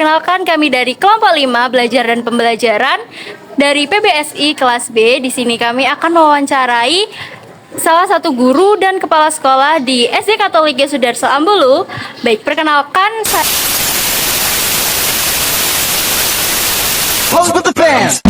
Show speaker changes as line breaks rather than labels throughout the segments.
perkenalkan kami dari kelompok 5 Belajar dan Pembelajaran dari PBSI kelas B. Di sini kami akan mewawancarai salah satu guru dan kepala sekolah di SD Katolik Yesudarso Ambulu. Baik, perkenalkan saya.
Pose with the fans.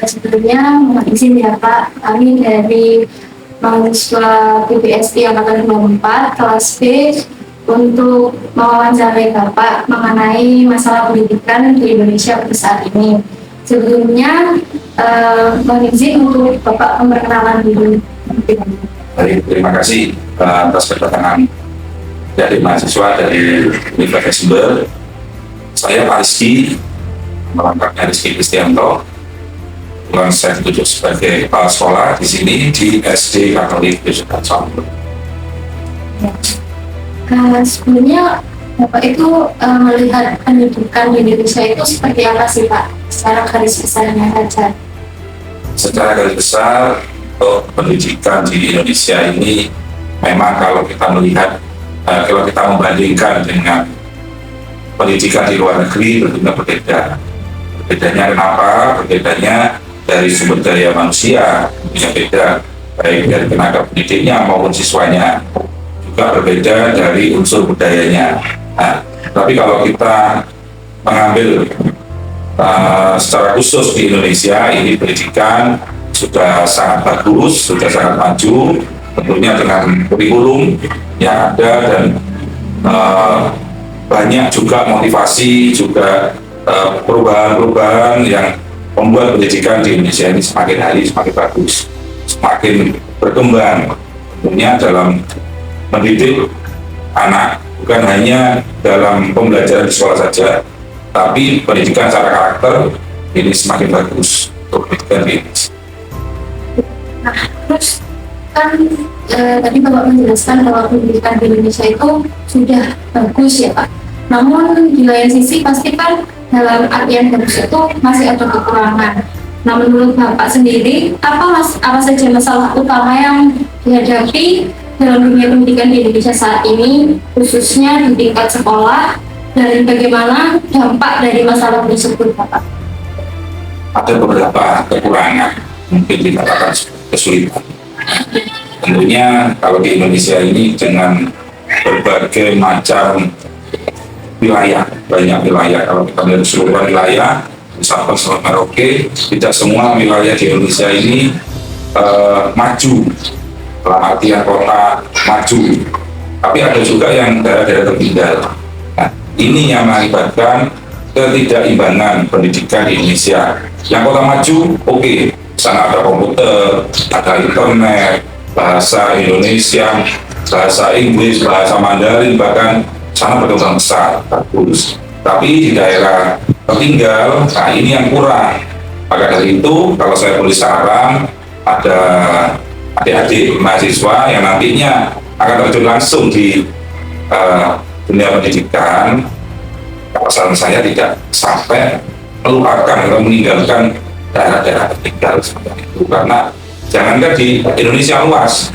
Sebelumnya mohon izin ya Pak, kami dari mahasiswa PBSI Angkatan 24 kelas B untuk mewawancarai Bapak mengenai masalah pendidikan di Indonesia pada saat ini. Sebelumnya mohon izin untuk Bapak memperkenalkan diri.
Baik, terima kasih atas kedatangan dari mahasiswa dari Universitas Jember. Saya Pak Rizky, melengkapnya Rizky Kristianto. Saya ditujuk sebagai kepala sekolah di sini di SD Katolik Yesudarso Ambulu.
Sebelumnya Bapak itu melihat pendidikan di Indonesia itu seperti apa sih Pak? Secara garis besarnya saja.
Secara garis besar, untuk pendidikan di Indonesia ini memang kalau kita melihat, kalau kita membandingkan dengan pendidikan di luar negeri tentunya berbeda. Bedanya kenapa? Bedanya dari sumber daya manusia punya beda, baik dari tenaga pendidiknya maupun siswanya, juga berbeda dari unsur budayanya. Nah, tapi kalau kita mengambil secara khusus di Indonesia, ini pendidikan sudah sangat bagus, sudah sangat maju, tentunya dengan kurikulum yang ada dan banyak juga motivasi, juga perubahan-perubahan yang membuat pendidikan di Indonesia ini semakin hari semakin bagus, semakin berkembang. Tentunya dalam mendidik anak, bukan hanya dalam pembelajaran di sekolah saja, tapi pendidikan secara karakter ini semakin bagus untuk pendidikan di Indonesia.
Nah, terus kan tadi Bapak menjelaskan bahwa pendidikan di Indonesia itu sudah bagus ya Pak. Namun di lain sisi pasti kan dalam artian bagus itu masih ada kekurangan. Nah, menurut Bapak sendiri, apa saja masalah utama yang dihadapi dalam dunia pendidikan di Indonesia saat ini, khususnya di tingkat sekolah, dan bagaimana dampak dari masalah tersebut, Bapak?
Ada beberapa kekurangan, mungkin dikatakan kesulitan. Tentunya kalau di Indonesia ini dengan berbagai macam wilayah, banyak wilayah, kalau kita melihat seluruh wilayah Sabang sampai Merauke, tidak semua wilayah di Indonesia ini maju dalam artian kota maju, tapi ada juga yang daerah-daerah tertinggal. Nah, ini yang mengakibatkan ketidakimbangan pendidikan di Indonesia. Yang kota maju, oke, sana ada komputer, ada internet, bahasa Indonesia, bahasa Inggris, bahasa Mandarin, bahkan sana berkembang besar, bagus. Tapi di daerah tertinggal, nah ini yang kurang. Maka dari itu, kalau saya boleh saran, ada adik-adik mahasiswa yang nantinya akan terjun langsung di dunia pendidikan, kalau saran saya tidak sampai melupakan atau meninggalkan daerah-daerah tertinggal seperti itu. Karena jangankan di Indonesia luas,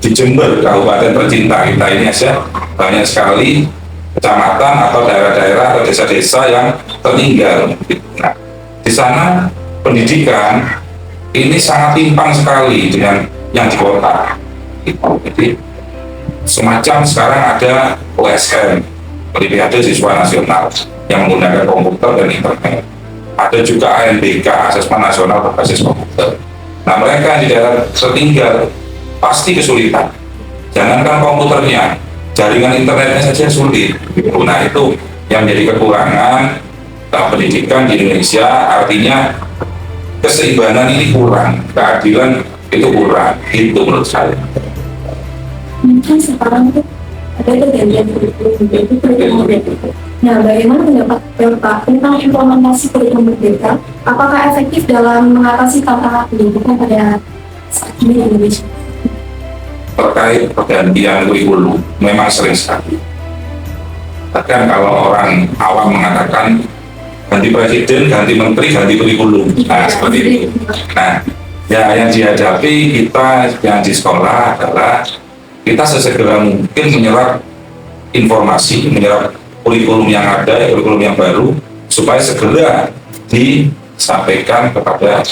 di Jember, kabupaten tercinta kita ini aja banyak sekali kecamatan atau daerah-daerah atau desa-desa yang tertinggal. Nah, di sana pendidikan ini sangat timpang sekali dengan yang di kota. Jadi semacam sekarang ada OSN, Olimpiade Siswa Nasional, yang menggunakan komputer dan internet. Ada juga ANBK, Asesmen Nasional Berbasis Komputer. Nah, mereka di daerah tertinggal pasti kesulitan. Jangankan komputernya, jaringan internetnya saja sulit. Nah, itu yang menjadi kekurangan pendidikan di Indonesia. Artinya keseimbangan ini kurang, keadilan itu kurang. Itu menurut saya.
Mungkin sekarang ada pergantian kurikulum, yaitu kurikulum merdeka. Nah, bagaimana pendapat Bapak tentang implementasi kurikulum merdeka? Apakah efektif dalam mengatasi tantangan pendidikan pada saat ini di Indonesia?
Terkait pergantian kurikulum memang sering sekali. Bahkan kalau orang awam mengatakan ganti presiden, ganti menteri, ganti kurikulum, nah seperti itu. Nah, ya yang dihadapi kita yang di sekolah adalah kita sesegera mungkin menyerap informasi, menyerap kurikulum yang ada, kurikulum yang baru, supaya segera disampaikan kepada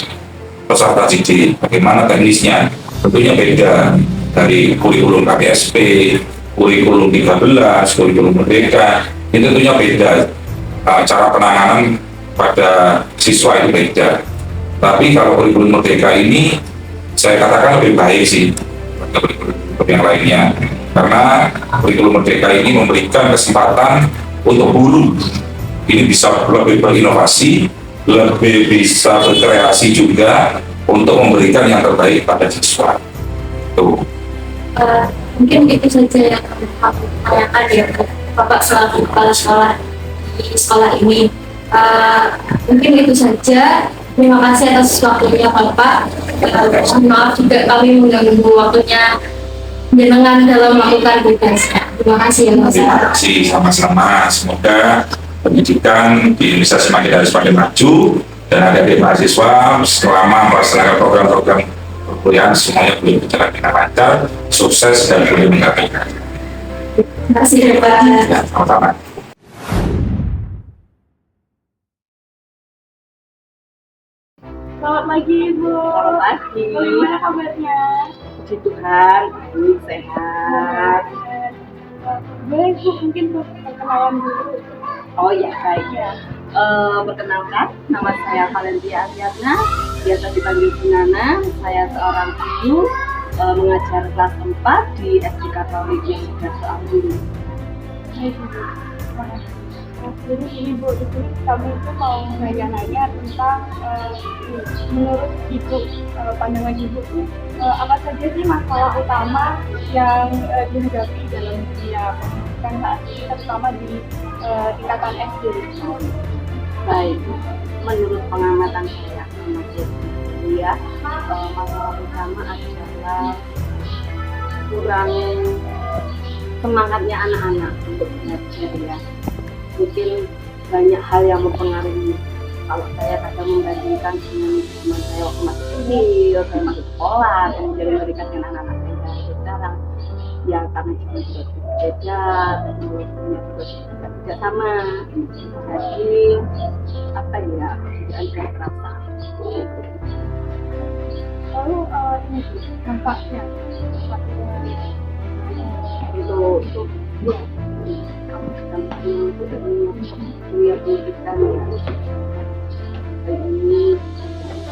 peserta didik. Bagaimana teknisnya? Tentunya beda dari kurikulum KPSP, kurikulum 13, kurikulum merdeka, itu tentunya beda. Cara penanganan pada siswa itu beda. Tapi kalau kurikulum merdeka ini, saya katakan lebih baik sih pada kurikulum yang lainnya. Karena kurikulum merdeka ini memberikan kesempatan untuk guru ini bisa lebih berinovasi, lebih bisa berkreasi juga untuk memberikan yang terbaik pada siswa. Tuh.
Mungkin itu saja yang kami tanyakan ya Bapak selaku kepala sekolah di sekolah ini. Mungkin itu saja. Terima kasih atas waktunya Bapak. Maaf juga kami mengganggu waktunya jenengan dalam melakukan tugasnya. Terima kasih ya Pak.
Terima kasih sama-sama. Semoga pendidikan di Indonesia semakin hari semakin maju dan adik-adik mahasiswa selama melaksanakan program-program perkuliahan semuanya boleh berjalan dengan lancar, sukses dan boleh menggapai.
Terima kasih Bapak.
Ya, sama-sama.
Selamat pagi Ibu.
Selamat pagi.
Bagaimana kabarnya?
Puji Tuhan, baik, sehat.
Boleh Ibu mungkin perkenalan dulu.
Oh ya, baik.
Ya.
Perkenalkan, nama saya Valentia Ariadna, biasa dipanggil Bu Nana. Saya seorang guru mengajar kelas 4 di SD Katolik Yesudarso Agung.
Baik Ibu. Terima kasih. Jadi ini Bu, di sini kami itu mau nanya-nanya tentang menurut Ibu, pandangan Ibu, apa saja sih masalah utama yang dihadapi dalam dunia pendidikan saat ini, terutama di tingkatan SD?
Baik, menurut pengamatan saya, ya, masalah utama adalah kurang semangatnya anak-anak untuk belajar ya. Mungkin banyak hal yang mempengaruhi. Kalau saya kadang membandingkan dengan teman saya waktu masih kecil, saya masuk sekolah, kemudian memberikan dengan anak-anak saya sekarang, ya karena juga berbeda, teknologinya juga tidak sama. Jadi apa ya, perbedaan saya terasa.
Lalu ini Bu, dampaknya
Itu dunia pendidikan ya. Ini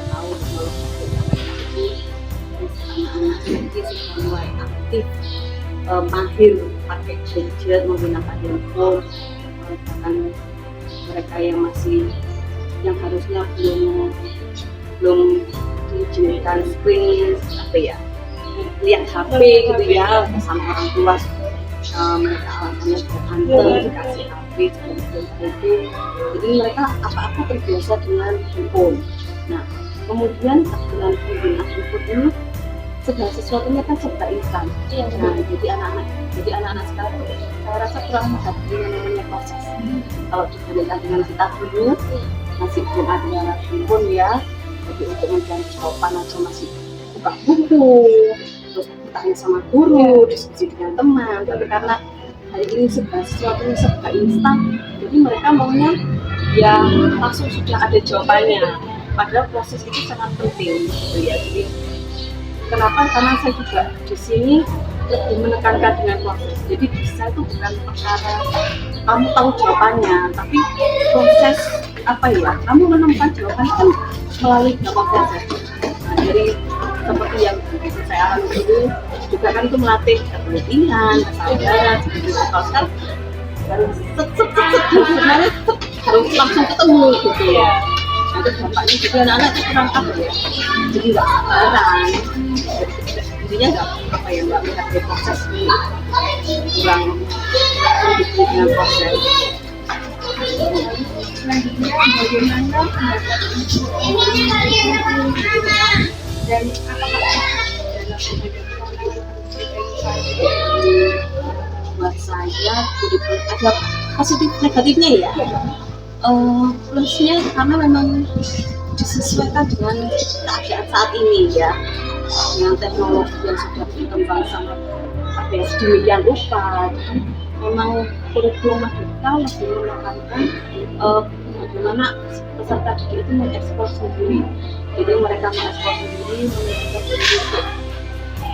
tahu kalau anak-anak ini sudah mulai aktif, mahir pakai gadget, menggunakan handphone, bahkan mereka yang harusnya belum diizinkan screen apa ya, lihat HP gitu ya sama orang tua. Mereka alasannya terhantar dikasih HP seperti itu, jadi mereka apa-apa terbiasa dengan handphone. Nah, kemudian dengan penggunaan handphone ini segala sesuatunya kan serba instan. Nah, jadi anak-anak sekarang saya rasa kurang menghadapi yang namanya proses. Kalau dibandingkan dengan kita dulu masih belum ada handphone ya, jadi untuk mencari jawaban aja masih buka buku, terus tanya sama guru, diskusi dengan teman. Tapi karena hari ini segala sesuatunya serba instan, jadi mereka maunya ya langsung sudah ada jawabannya. Padahal proses itu sangat penting gitu ya. Jadi kenapa? Karena saya juga di sini lebih menekankan dengan proses. Jadi bisa itu bukan perkara kamu tahu jawabannya, tapi proses apa ya? Kamu menemukan jawabannya kan melalui beberapa proses. Nah, dari seperti yang saya alami dulu juga kan itu melatih ketelitian, kesabaran, seperti itu. Kalau sekarang harus harus langsung ketemu gitu ya. Nanti dampaknya jadi anak-anak itu kurang apa ya? Jadi nggak sabaran, jadi jadinya nggak apa ya, nggak melihat dari proses ini, kurang mendukung dengan proses.
Selanjutnya bagaimana pendapat ibu dan apakah dalam
Buat saya ada positif negatifnya ya. Plusnya karena memang disesuaikan dengan keadaan saat ini ya, dengan teknologi yang sudah berkembang sangat apa ya, sedemikian rupa. Jadi memang kurikulum kita lebih menekankan bagaimana peserta didik itu mengeksplor sendiri. Jadi mereka mengeksplor sendiri, mengeksplor sendiri.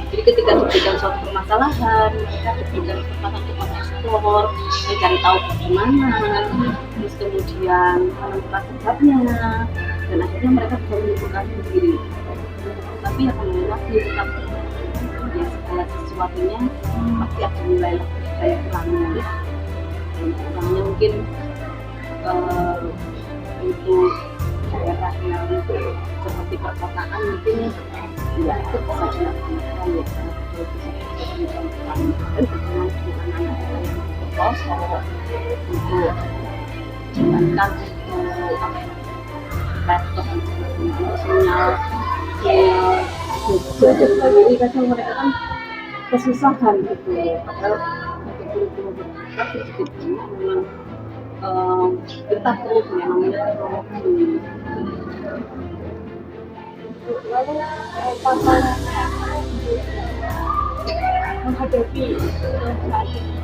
Jadi ketika diberikan suatu permasalahan, mereka diberikan kesempatan untuk mengeksplor, mencari tahu bagaimana, terus kemudian menemukan sebabnya, dan akhirnya mereka bisa menentukan sendiri. Tapi ya kembali lagi tetap ya, segala sesuatunya pasti ada nilai lebih kayak kurangnya. Kurangnya mungkin untuk daerah yang seperti perkotaan mungkin ya itu bisa dilakukan ya, bisa dilakukan dan berkenan dengan anak-anak yang berproses untuk jalankan laptop untuk sinyal sendiri. Kadang mereka kan kesusahan gitu, padahal untuk kurikulum berbasis itu memang kita perlu yang namanya teknologi.
lalu tantangannya menghadapi saat ini.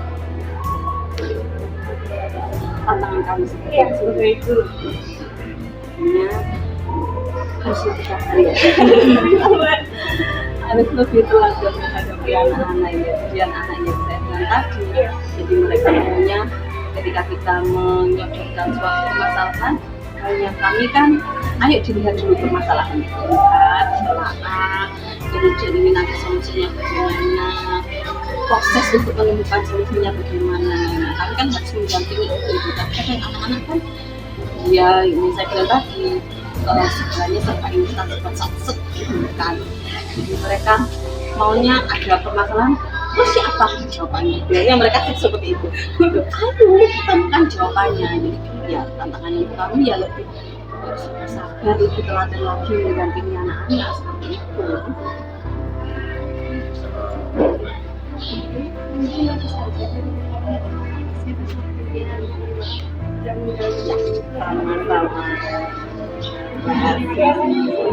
Tantangan kami
Iya,
seperti
sebagai guru.
sebenarnya harus lebih sabar ya. Harus lebih telaten menghadapi anak-anak ya, dan anak yang saya bilang tadi. Jadi mereka maunya ketika kita menyodorkan suatu permasalahan, hanya kami kan, ayo dilihat dulu permasalahan itu, lihat, telaah, kemudian ini nanti solusinya bagaimana, proses untuk menemukan solusinya bagaimana. Nah, kami kan harus mendampingi itu. Tapi kadang anak-anak kan, ya ini saya bilang tadi, sebenarnya serba instan, serba satset gitu kan. Jadi mereka maunya ada permasalahan, terus siapa jawabannya? Biasanya mereka sih seperti itu. Aduh, temukan jawabannya. Jadi ya tantangan untuk kami ya lebih sabar, lebih telaten lagi mendampingi anak-anak seperti itu.
Mungkin itu saja dan
Ya, sama-sama. Terima kasih.